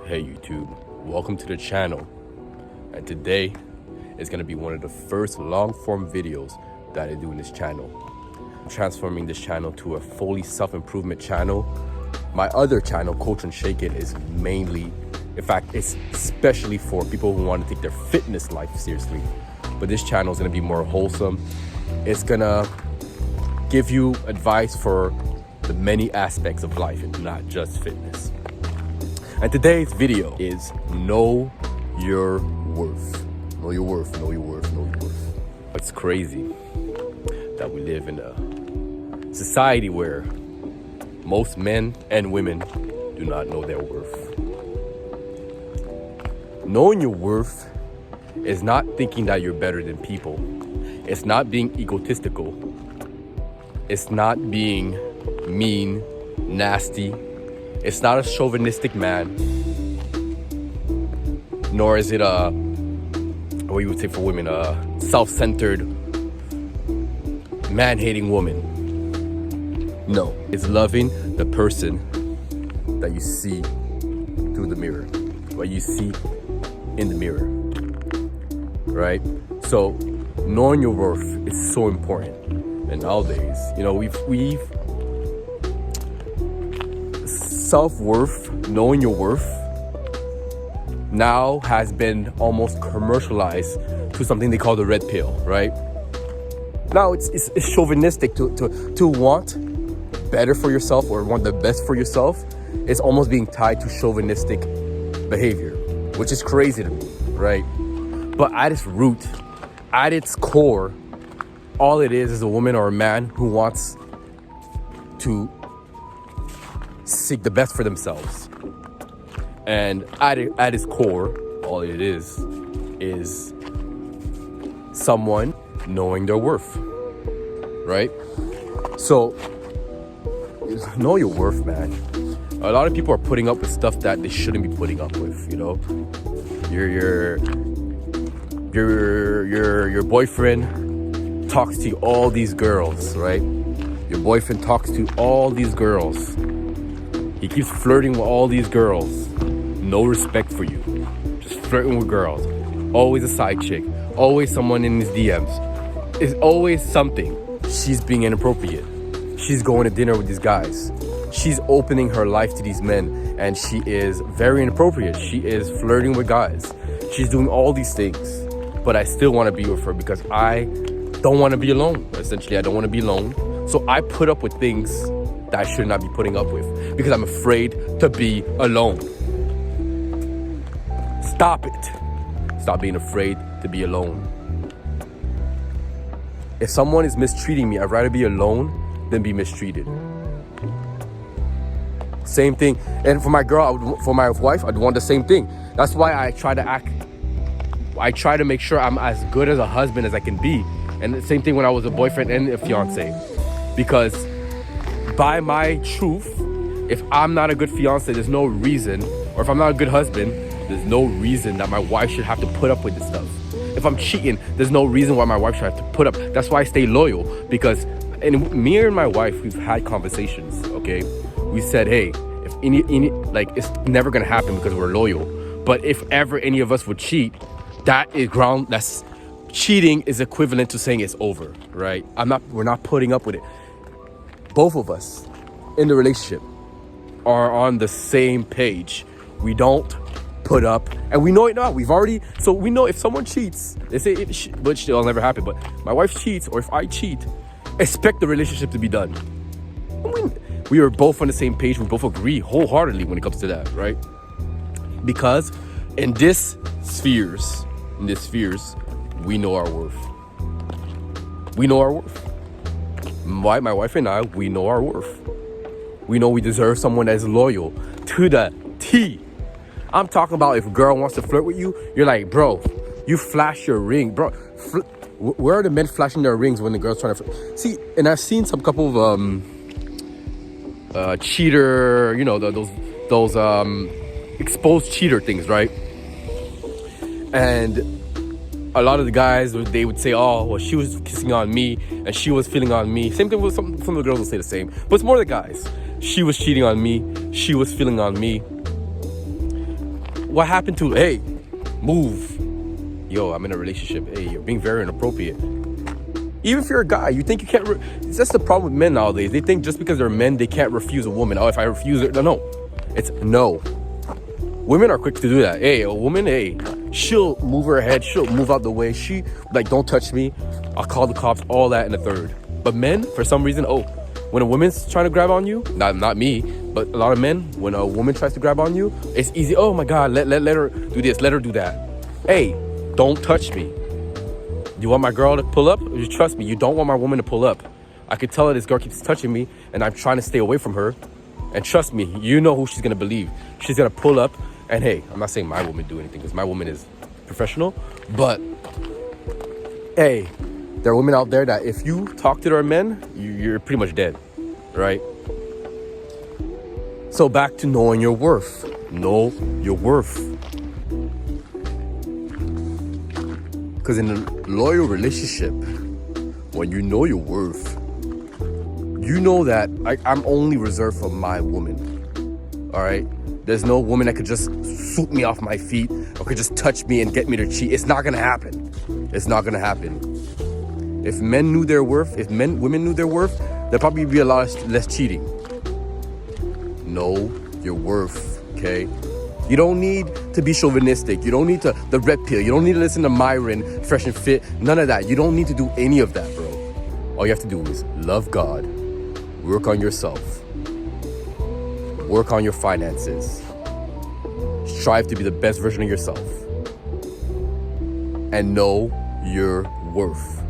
Hey YouTube, welcome to the channel. And today is going to be one of the first long form videos that I do in this channel. I'm transforming this channel to a fully self-improvement channel. My other channel, Coach Unshakable, is mainly, in fact, it's especially for people who want to take their fitness life seriously. But this channel is going to be more wholesome. It's going to give you advice for the many aspects of life and not just fitness. And today's video is know your worth. Know your worth, know your worth, know your worth. It's crazy that we live in a society where most men and women do not know their worth. Knowing your worth is not thinking that you're better than people. It's not being egotistical. It's not being mean, nasty. It's not a chauvinistic man, nor is it what you would say for women, a self-centered, man-hating woman. No, it's loving the person that you see through the mirror, what you see in the mirror, right? So knowing your worth is so important. And nowadays, you know, we've self-worth, knowing your worth, now has been almost commercialized to something they call the red pill, right? Now it's chauvinistic to want better for yourself or want the best for yourself. It's almost being tied to chauvinistic behavior, which is crazy to me, right? But at its root, at its core, all it is a woman or a man who wants to seek the best for themselves. And at its core, all it is someone knowing their worth, right? So know your worth, man. A lot of people are putting up with stuff that they shouldn't be putting up with, you know. Your boyfriend talks to all these girls, right? Your boyfriend talks to all these girls. He keeps flirting with all these girls. No respect for you. Just flirting with girls. Always a side chick. Always someone in his DMs. It's always something. She's being inappropriate. She's going to dinner with these guys. She's opening her life to these men. And she is very inappropriate. She is flirting with guys. She's doing all these things. But I still want to be with her because I don't want to be alone. Essentially, I don't want to be alone. So I put up with things that I should not be putting up with because I'm afraid to be alone. Stop it. Stop being afraid to be alone. If someone is mistreating me, I'd rather be alone than be mistreated. Same thing. And for my girl, for my wife, I'd want the same thing. That's why I try to make sure I'm as good as a husband as I can be. And the same thing when I was a boyfriend and a fiance. Because by my truth, if I'm not a good fiance, there's no reason, or if I'm not a good husband, there's no reason that my wife should have to put up with this stuff. If I'm cheating, there's no reason why my wife should have to put up. That's why I stay loyal, because me and my wife, we've had conversations, okay? We said, hey, if any like, it's never gonna happen because we're loyal. But if ever any of us would cheat, that's cheating is equivalent to saying it's over, right? We're not putting up with it. Both of us in the relationship are on the same page. We don't put up, and we know it now. So we know if someone cheats, they say which it'll never happen, but my wife cheats, or if I cheat, expect the relationship to be done. We are both on the same page. We both agree wholeheartedly when it comes to that, right? Because in this spheres, we know our worth. We know our worth. My wife and I, we know our worth. We know we deserve someone that is loyal to the T. I'm talking about if a girl wants to flirt with you, you're like, bro, you flash your ring. Bro, where are the men flashing their rings when the girl's trying to flirt? See, and I've seen some couple of cheater, you know, those exposed cheater things, right? And a lot of the guys, they would say, oh, well, she was kissing on me and she was feeling on me. Same thing with some of the girls will say the same, but it's more the guys. She was cheating on me. She was feeling on me. what happened to, hey, move. Yo, I'm in a relationship. Hey, you're being very inappropriate. Even if you're a guy, you think you can't, that's the problem with men nowadays. They think just because they're men, they can't refuse a woman. Oh, if I refuse it, no. It's no. Women are quick to do that. Hey, a woman, hey, she'll move her head, she'll move out the way. She, like, don't touch me. I'll call the cops, all that in a third. But men, for some reason, when a woman's trying to grab on you, not me, but a lot of men, when a woman tries to grab on you, it's easy. Oh my God, let her do this, let her do that. Hey, don't touch me. You want my girl to pull up? You trust me, you don't want my woman to pull up. I could tell her this girl keeps touching me and I'm trying to stay away from her. And trust me, you know who she's gonna believe. She's gonna pull up, and hey, I'm not saying my woman do anything because my woman is professional, but hey, there are women out there that if you talk to their men, you're pretty much dead, right? So back to knowing your worth. Know your worth. Because in a loyal relationship, when you know your worth, you know that I'm only reserved for my woman, all right? There's no woman that could just swoop me off my feet or could just touch me and get me to cheat. It's not gonna happen. It's not gonna happen. If men knew their worth, women knew their worth, there'd probably be a lot less cheating. Know your worth, okay? You don't need to be chauvinistic. You don't need the red pill. You don't need to listen to Myron, Fresh and Fit. None of that. You don't need to do any of that, bro. All you have to do is love God, work on yourself, work on your finances, strive to be the best version of yourself, and know your worth.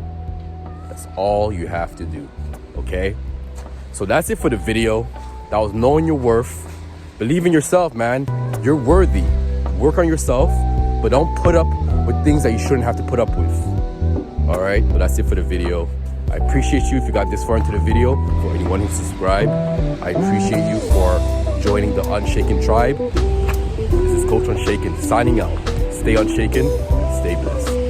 That's all you have to do, okay? So that's it for the video. That was knowing your worth. Believe in yourself, man. You're worthy. Work on yourself, but don't put up with things that you shouldn't have to put up with. All right, but that's it for the video. I appreciate you if you got this far into the video. For anyone who subscribed, I appreciate you for joining the Unshaken tribe. This is Coach Unshaken signing out. Stay unshaken, stay blessed.